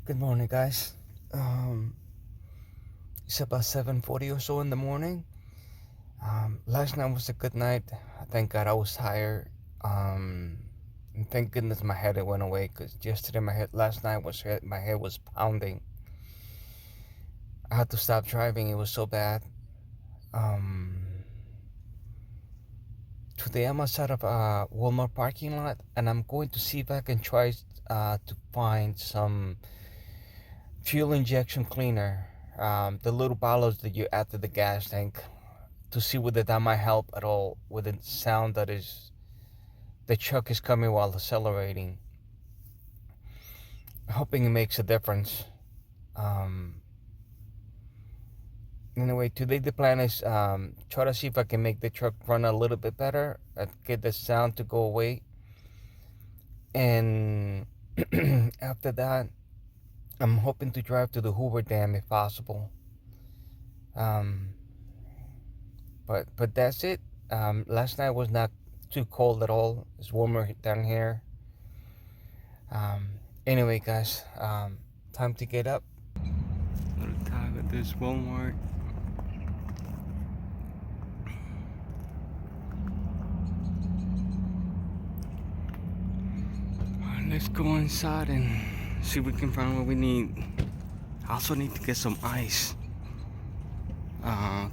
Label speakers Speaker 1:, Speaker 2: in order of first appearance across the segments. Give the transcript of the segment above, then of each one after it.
Speaker 1: Good morning, guys. It's about 7:40 or so in the morning. Last night was a good night. Thank God I was tired. And thank goodness my headache went away, because yesterday last night my head was pounding. I had to stop driving. It was so bad. Today I'm outside of a Walmart parking lot, and I'm going to see if I can try to find some fuel injection cleaner, the little bottles that you add to the gas tank, to see whether that might help at all with the sound that is the truck is coming while accelerating. Hoping it makes a difference. Anyway, today the plan is try to see if I can make the truck run a little bit better and get the sound to go away. And after that, I'm hoping to drive to the Hoover Dam if possible. But that's it. Last night was not too cold at all. It's warmer down here. Anyway, guys, time to get up. Little time at this Walmart. Let's go inside and see if we can find what we need. I also need to get some ice,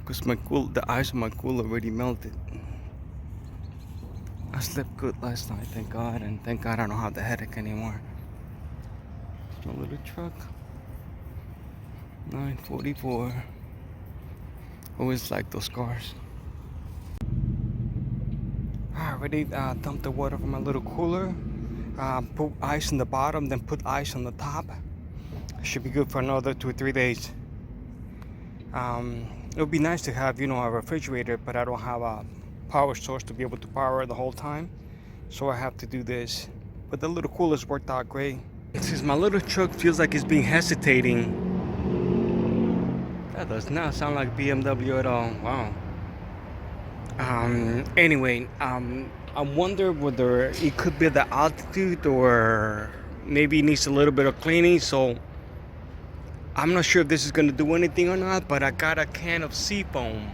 Speaker 1: cause the ice in my cooler already melted. I slept good last night, thank God, and thank God I don't have the headache anymore. It's my little truck, 944. Always like those cars. I already dumped the water from my little cooler. Put ice in the bottom, then put ice on the top. Should be good for another 2 or 3 days. It would be nice to have, a refrigerator, but I don't have a power source to be able to power it the whole time, so I have to do this. But the little cooler's worked out great. Since my little truck feels like it's being hesitating, that does not sound like BMW at all. Wow. Anyway, I wonder whether it could be the altitude or maybe it needs a little bit of cleaning. So I'm not sure if this is going to do anything or not, but I got a can of seafoam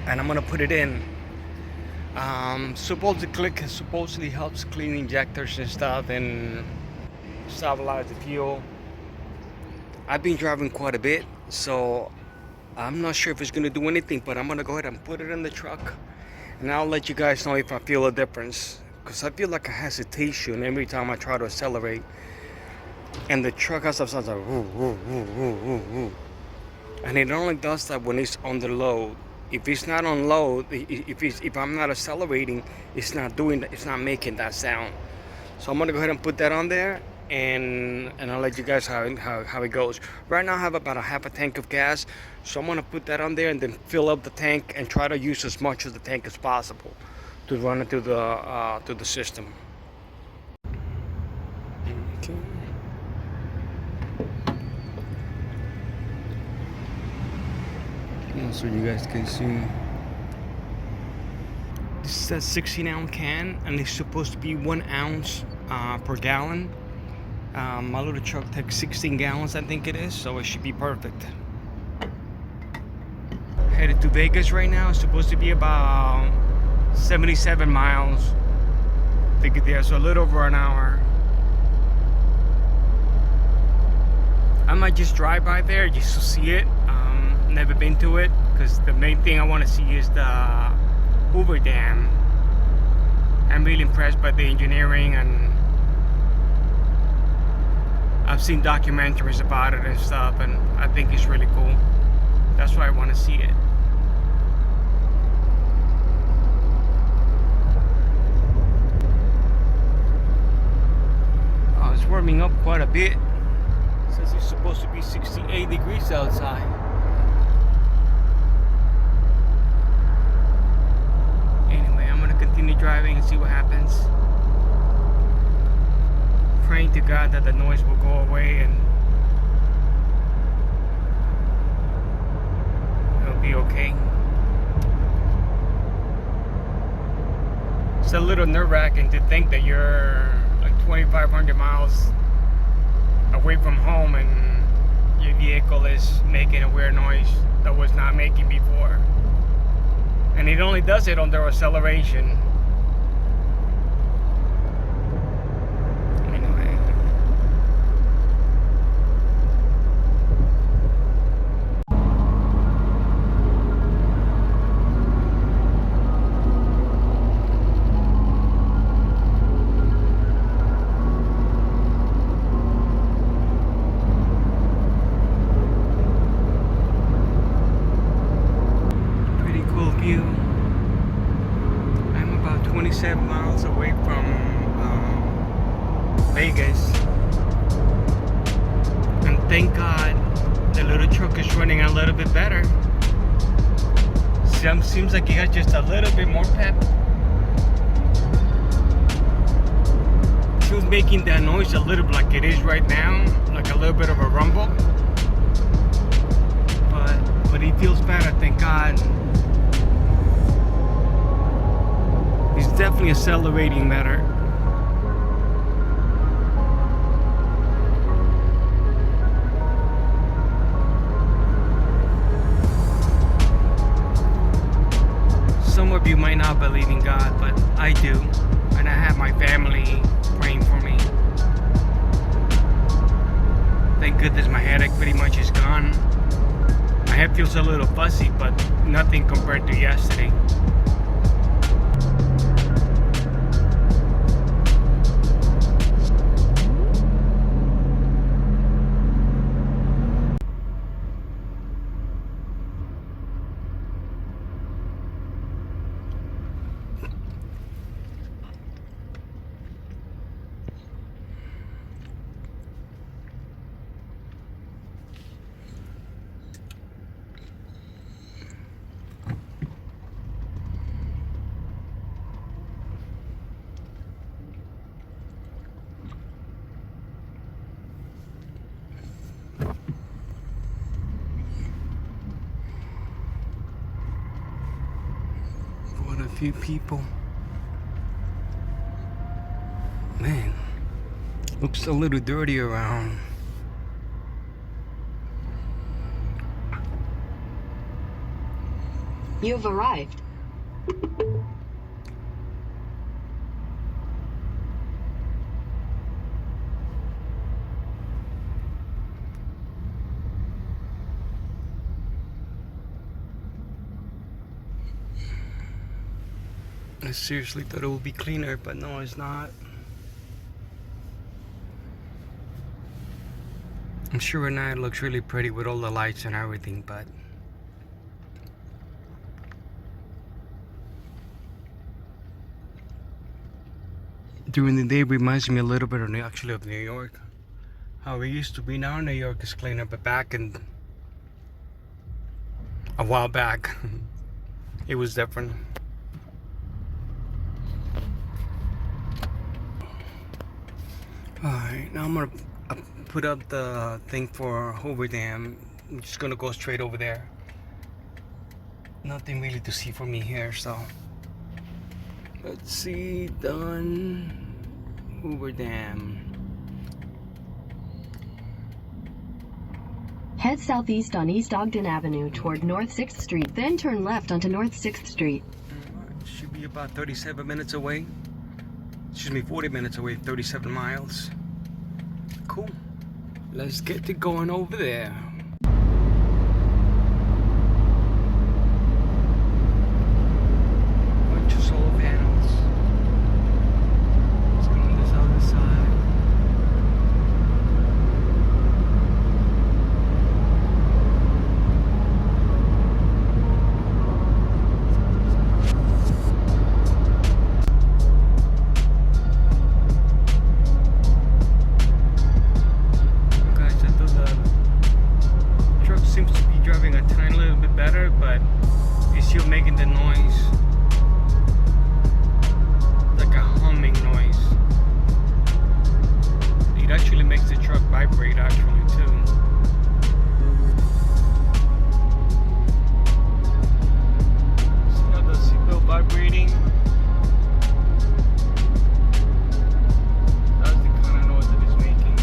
Speaker 1: and I'm going to put it in. Supposedly helps clean injectors and stuff and stabilize the fuel. I've been driving quite a bit, so I'm not sure if it's going to do anything, but I'm going to go ahead and put it in the truck. And I'll let you guys know if I feel a difference, because I feel like a hesitation every time I try to accelerate. And the truck has sounds like woo, woo, woo, woo, woo, woo. And it only does that when it's on the load. If it's not on load, if I'm not accelerating, it's not making that sound. So I'm gonna go ahead and put that on there, and I'll let you guys how it goes. Right now I have about a half a tank of gas, so I'm gonna put that on there and then fill up the tank and try to use as much of the tank as possible to run it through the system. Okay. So you guys can see, this is a 16-ounce can, and it's supposed to be 1 ounce per gallon. My little truck takes 16 gallons, I think it is, so it should be perfect. Headed to Vegas right now. It's supposed to be about 77 miles to get there, so a little over an hour. I might just drive by there just to see it. Never been to it, because the main thing I want to see is the Hoover Dam. I'm really impressed by the engineering, and I've seen documentaries about it and stuff, and I think it's really cool. That's why I want to see it. Oh, it's warming up quite a bit. It says it's supposed to be 68 degrees outside. Anyway, I'm gonna continue driving and see what happens. Praying to God that the noise will go away and it'll be okay. It's a little nerve-wracking to think that you're like 2,500 miles away from home and your vehicle is making a weird noise that was not making before. And it only does it under acceleration. Anyway. I'm about 27 miles away from Vegas, and thank God the little truck is running a little bit better. Seems like you got just a little bit more pep. She was making that noise a little bit like it is right now, like a little bit of a rumble, but it feels better, thank God. He's definitely accelerating better. Some of you might not believe in God, but I do. And I have my family praying for me. Thank goodness my headache pretty much is gone. My head feels a little fuzzy, but nothing compared to yesterday. A few people. Man, looks a little dirty around.
Speaker 2: You've arrived.
Speaker 1: I seriously thought it would be cleaner, but no, it's not. I'm sure at night it looks really pretty with all the lights and everything, but during the day it reminds me a little bit of of New York. How it used to be. Now New York is cleaner, but back in a while back it was different. Alright, now I'm gonna put up the thing for Hoover Dam. I'm just gonna go straight over there. Nothing really to see for me here, so let's see. Done. Hoover Dam.
Speaker 2: Head southeast on East Ogden Avenue toward North 6th Street, then turn left onto North 6th Street.
Speaker 1: Should be about 37 minutes away. Excuse me, 40 minutes away, 37 miles. Cool. Let's get to going over there. Bunch of solar panels. Let's go on this other side. Seems to be driving a tiny little bit better, but it's still making the noise like a humming noise. It actually makes the truck vibrate actually too. See how the seatbelt vibrating? That's the kind of noise that it's making.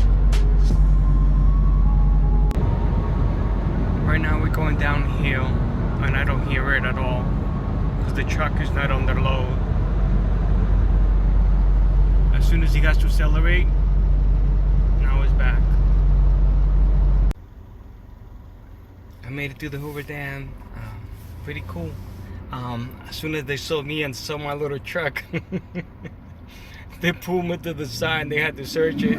Speaker 1: because the truck is not under load. As soon as he has to accelerate, now it's back. I made it to the Hoover Dam. Pretty cool. As soon as they saw me and saw my little truck, they pulled me to the side and they had to search it.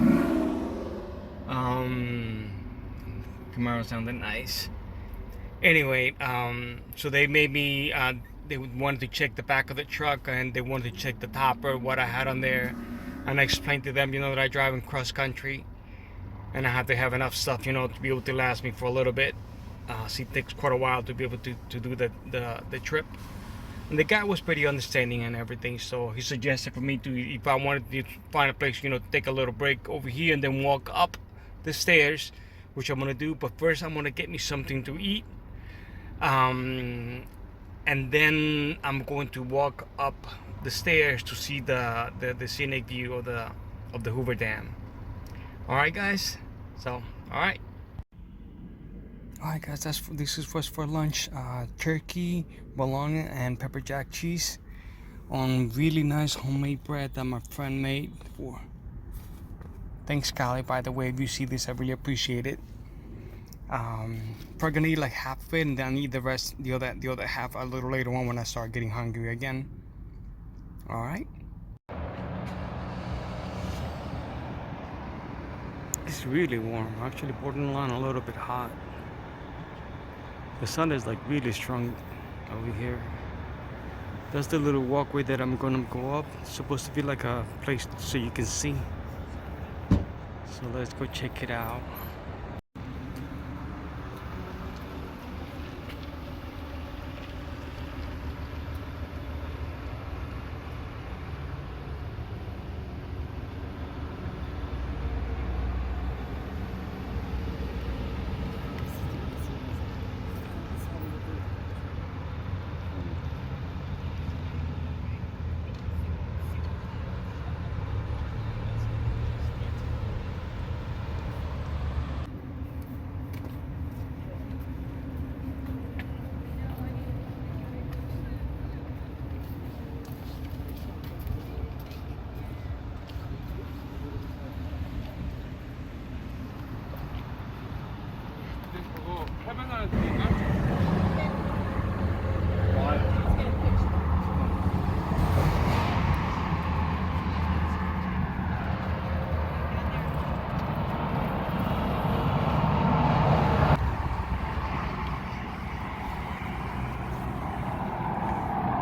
Speaker 1: Camaro sounded nice. Anyway, so they made me, they wanted to check the back of the truck and they wanted to check the topper, what I had on there. And I explained to them, that I drive in cross country and I have to have enough stuff, to be able to last me for a little bit. So it takes quite a while to be able to do the trip. And the guy was pretty understanding and everything, so he suggested for me to, if I wanted to find a place, to take a little break over here and then walk up the stairs, which I'm gonna do. But first I'm gonna get me something to eat, and then I'm going to walk up the stairs to see the scenic view of the Hoover Dam. All right, guys. So, all right. Alright guys, this was for lunch. Turkey, bologna, and pepper jack cheese on really nice homemade bread that my friend made for. Thanks, Callie, by the way. If you see this, I really appreciate it. Probably gonna eat like half of it, and then eat the rest, the other half, a little later on when I start getting hungry again. Alright. It's really warm, actually borderline a little bit hot. The sun is like really strong over here. That's the little walkway that I'm gonna go up. It's supposed to be like a place so you can see. So let's go check it out.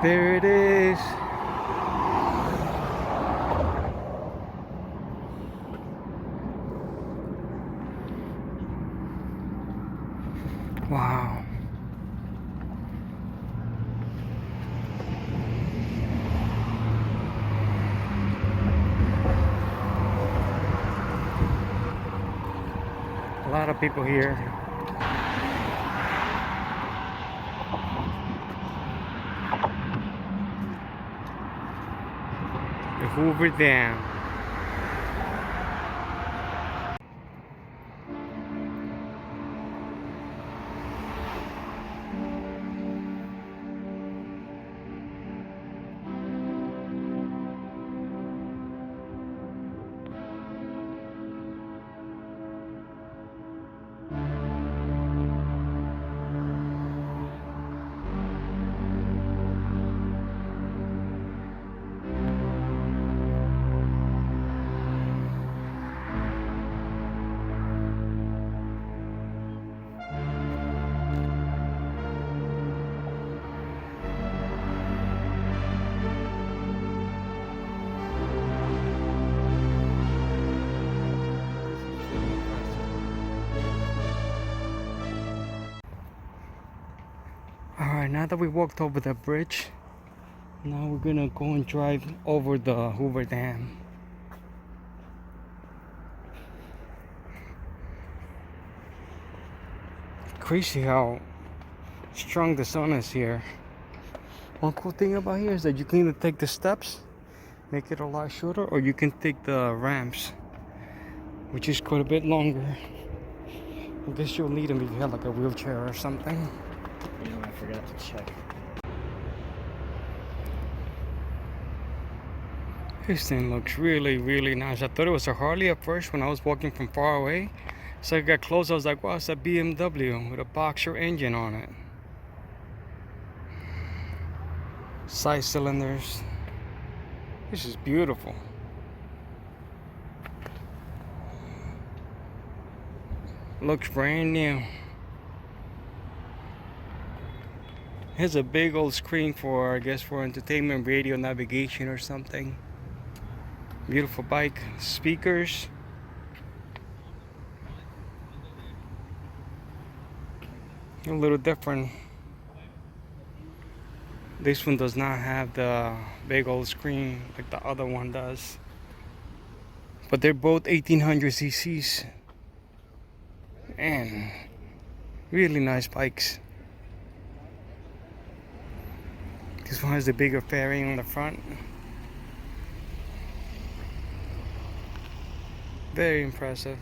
Speaker 1: There it is. Wow. A lot of people here. The Hoover Dam. Alright, now that we walked over the bridge, now we're gonna go and drive over the Hoover Dam. Crazy how strong the sun is here. One cool thing about here is that you can either take the steps, make it a lot shorter, or you can take the ramps, which is quite a bit longer. I guess you'll need them if you have like a wheelchair or something.
Speaker 3: I forgot to check.
Speaker 1: This thing looks really, really nice. I thought it was a Harley at first when I was walking from far away. So I got close, I was like, wow, it's a BMW with a Boxer engine on it. Side cylinders. This is beautiful. Looks brand new. Here's a big old screen for, I guess, for entertainment, radio, navigation or something. Beautiful bike. Speakers. A little different. This one does not have the big old screen like the other one does. But they're both 1800 cc's. And really nice bikes. This one has the bigger fairing on the front. Very impressive.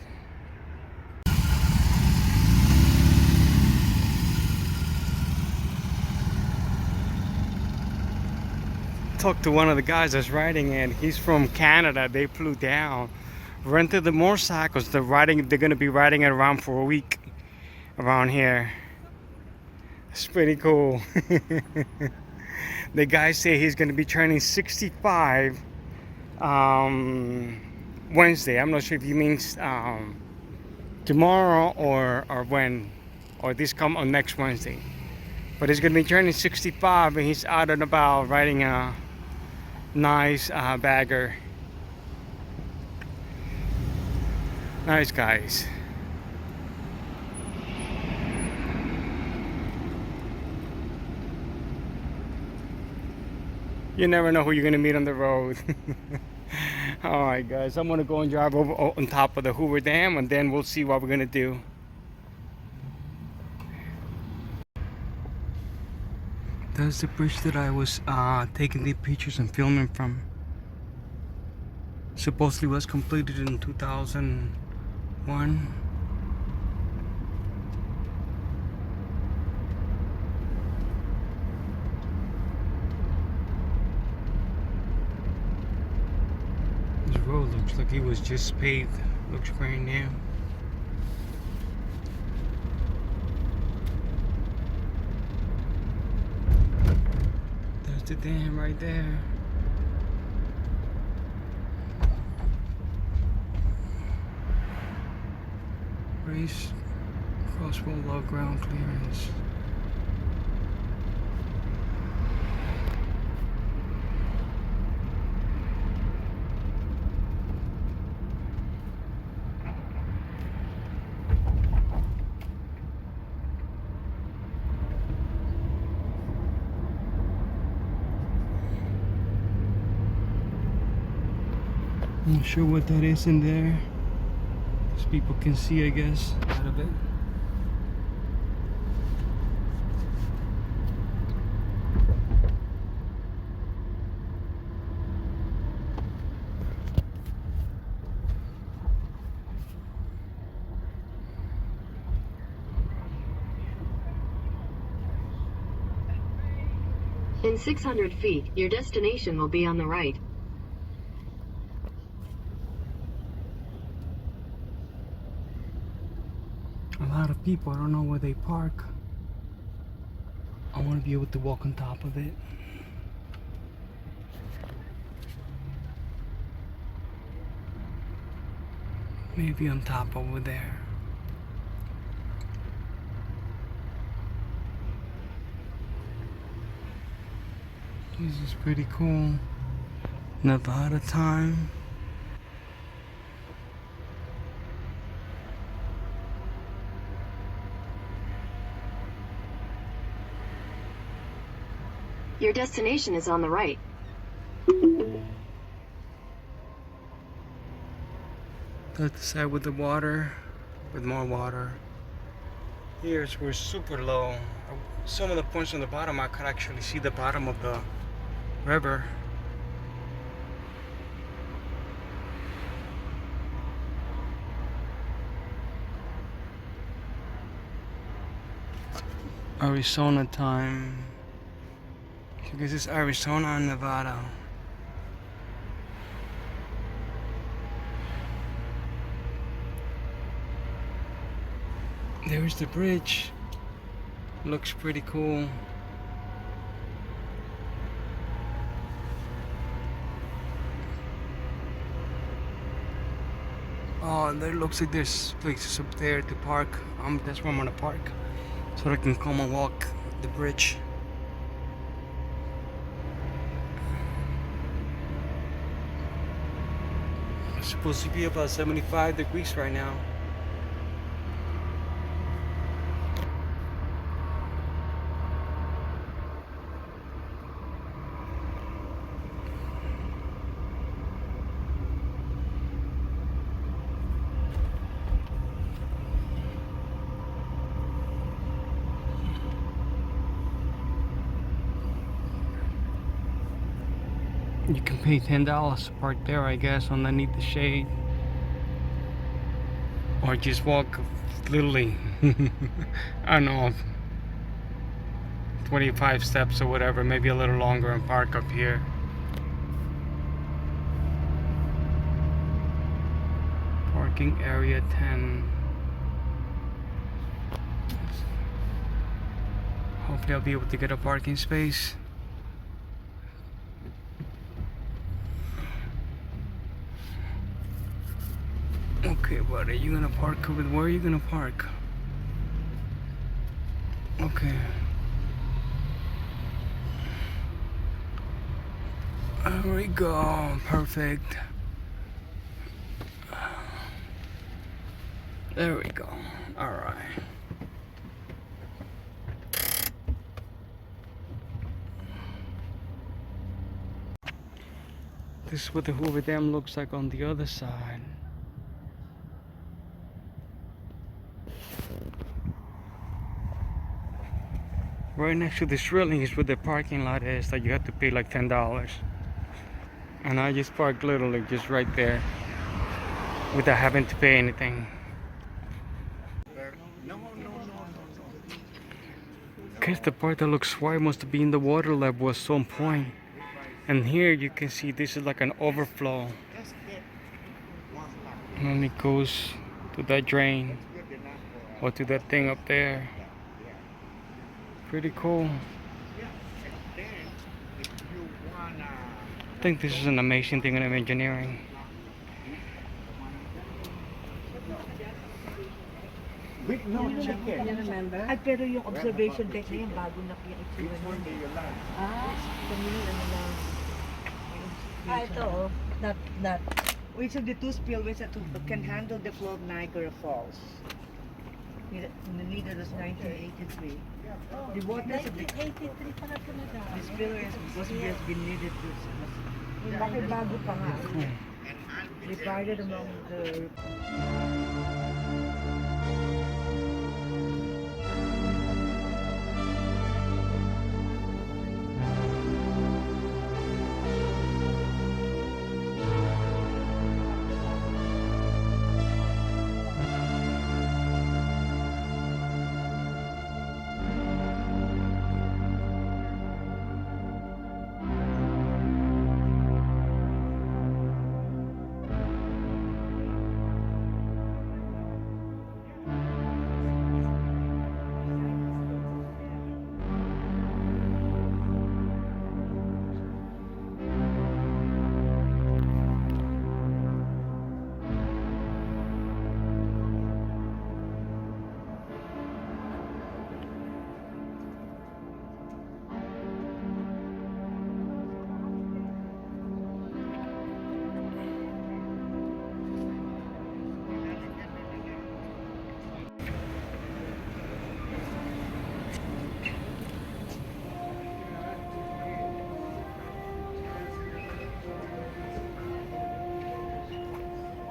Speaker 1: Talked to one of the guys that's riding it. He's from Canada. They flew down, rented the motorcycles. They're gonna be riding it around for a week around here. It's pretty cool. The guy said he's gonna be turning 65 Wednesday. I'm not sure if he means tomorrow or when, or this come on next Wednesday. But he's gonna be turning 65 and he's out and about riding a nice bagger. Nice guys. You never know who you're gonna meet on the road. Alright guys, I'm gonna go and drive over on top of the Hoover Dam and then we'll see what we're gonna do. That's the bridge that I was taking the pictures and filming from. Supposedly was completed in 2001. This road looks like it was just paved. Looks brand new. There's the dam right there. Race crossbow log ground clearance. I'm not sure what that is in there. As people can see, I guess, out of it.
Speaker 2: In 600 feet, your destination will be on the right.
Speaker 1: A lot of people, I don't know where they park. I want to be able to walk on top of it. Maybe on top over there. This is pretty cool. Nevada time.
Speaker 2: Your destination is on the right.
Speaker 1: That's the side with the water, with more water. Here's we're super low. Some of the points on the bottom, I could actually see the bottom of the river. Arizona time. Because it's Arizona and Nevada. There's the bridge. Looks pretty cool. Oh, there looks like there's places up there to park. That's where I'm gonna park, so I can come and walk the bridge. It's supposed to be about 75 degrees right now. You can pay $10 to park there, I guess, underneath the shade. Or just walk literally, I don't know, 25 steps or whatever, maybe a little longer, and park up here. Parking area 10. Hopefully I'll be able to get a parking space. Okay, buddy, you gonna park over? Where are you gonna park? Okay. There we go. Perfect. There we go. All right. This is what the Hoover Dam looks like on the other side. Right next to this railing is where the parking lot is that you have to pay like $10. And I just parked literally just right there without having to pay anything. Guess the part that looks white must be in the water level at some point. And here you can see this is like an overflow. And it goes to that drain or to that thing up there. Pretty cool. I think this is an amazing thing of engineering.
Speaker 3: Ay, pero yung observation deck na yun, bago nakikita nun. Kamili ano lang. Ito oh, that. Which of the two spillways that can handle the flow of Niagara Falls? Neither was 1983. The waters of the
Speaker 4: 1983 pala ito na
Speaker 3: the spillways has been needed to. Bakit bago pa nga? Divided among the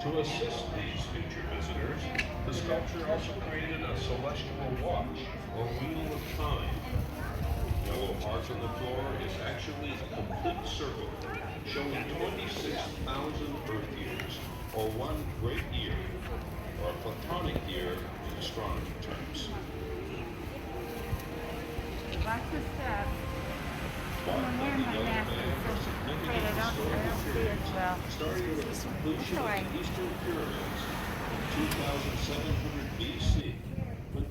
Speaker 5: To assist these future visitors, the sculpture also created a celestial watch, or wheel of time. Yellow mark on the floor is actually a complete circle, showing 26,000 Earth years, or one great year, or a platonic year in astronomy terms.
Speaker 4: Watch the step.
Speaker 5: Marked on the yellow band are significant historical periods, starting with the completion of the Eastern Pyramids in 2700 BC, when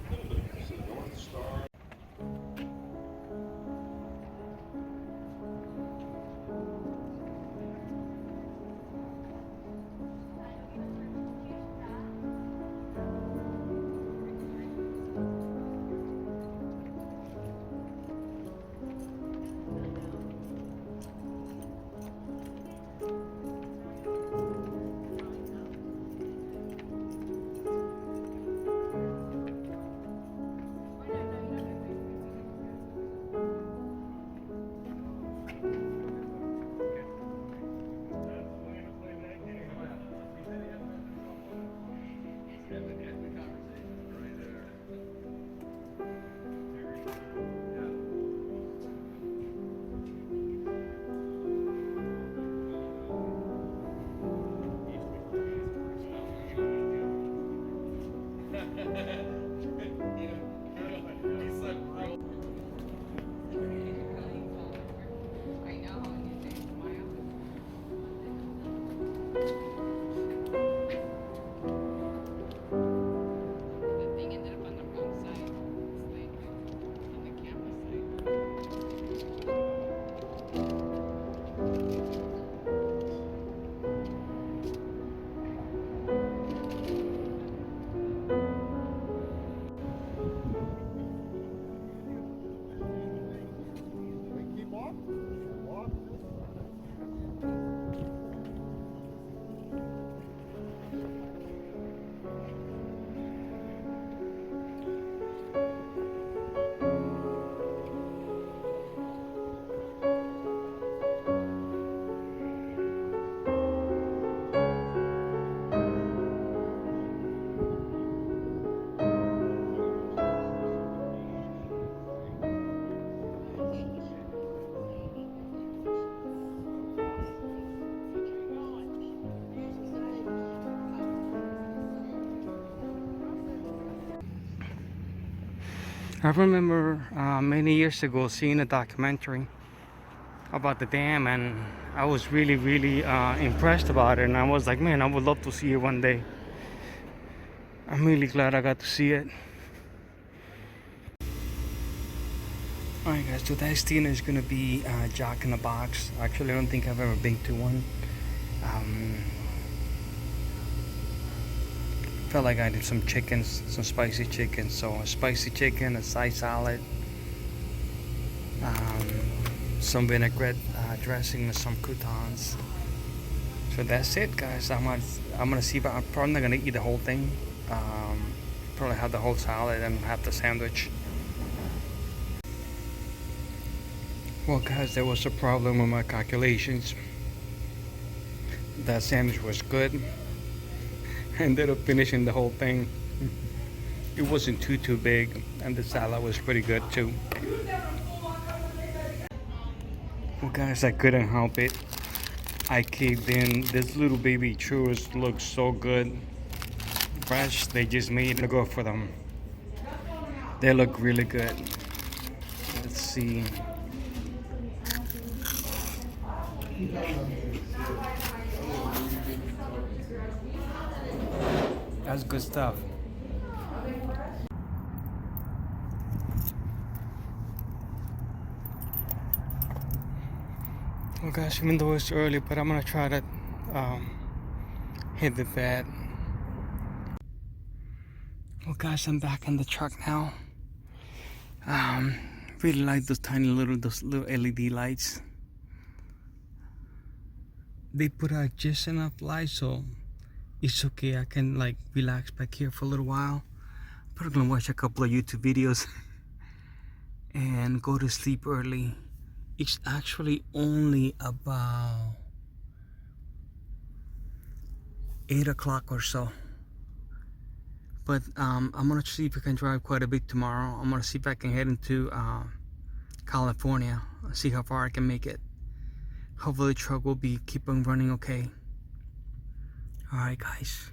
Speaker 1: I remember many years ago seeing a documentary about the dam, and I was really impressed about it, and I was like, man, I would love to see it one day. I'm really glad I got to see it. Alright guys, so today's dinner is gonna be Jack in the Box. Actually, I don't think I've ever been to one. Felt like I did some chickens, some spicy chicken. So a spicy chicken, a side salad, some vinaigrette dressing, and some croutons. So that's it, guys. I'm gonna see if I'm probably not gonna eat the whole thing. Probably have the whole salad and have the sandwich. Well, guys, there was a problem with my calculations. That sandwich was good. I ended up finishing the whole thing. It wasn't too big, and the salad was pretty good too. Well, guys, I couldn't help it. I caved in. This little baby churros look so good. Fresh, they just made to go for them. They look really good. Let's see. That's good stuff. Well, guys, even though it's early, but I'm gonna try to hit the bed. Well, guys, I'm back in the truck now. Really like those little LED lights. They put out just enough light so it's okay. I can like relax back here for a little while. Probably gonna watch a couple of YouTube videos and go to sleep early. It's actually only about 8 o'clock or so. But I'm gonna see if I can drive quite a bit tomorrow. I'm gonna see if I can head into California. See how far I can make it. Hopefully the truck will keep on running okay. Alright guys.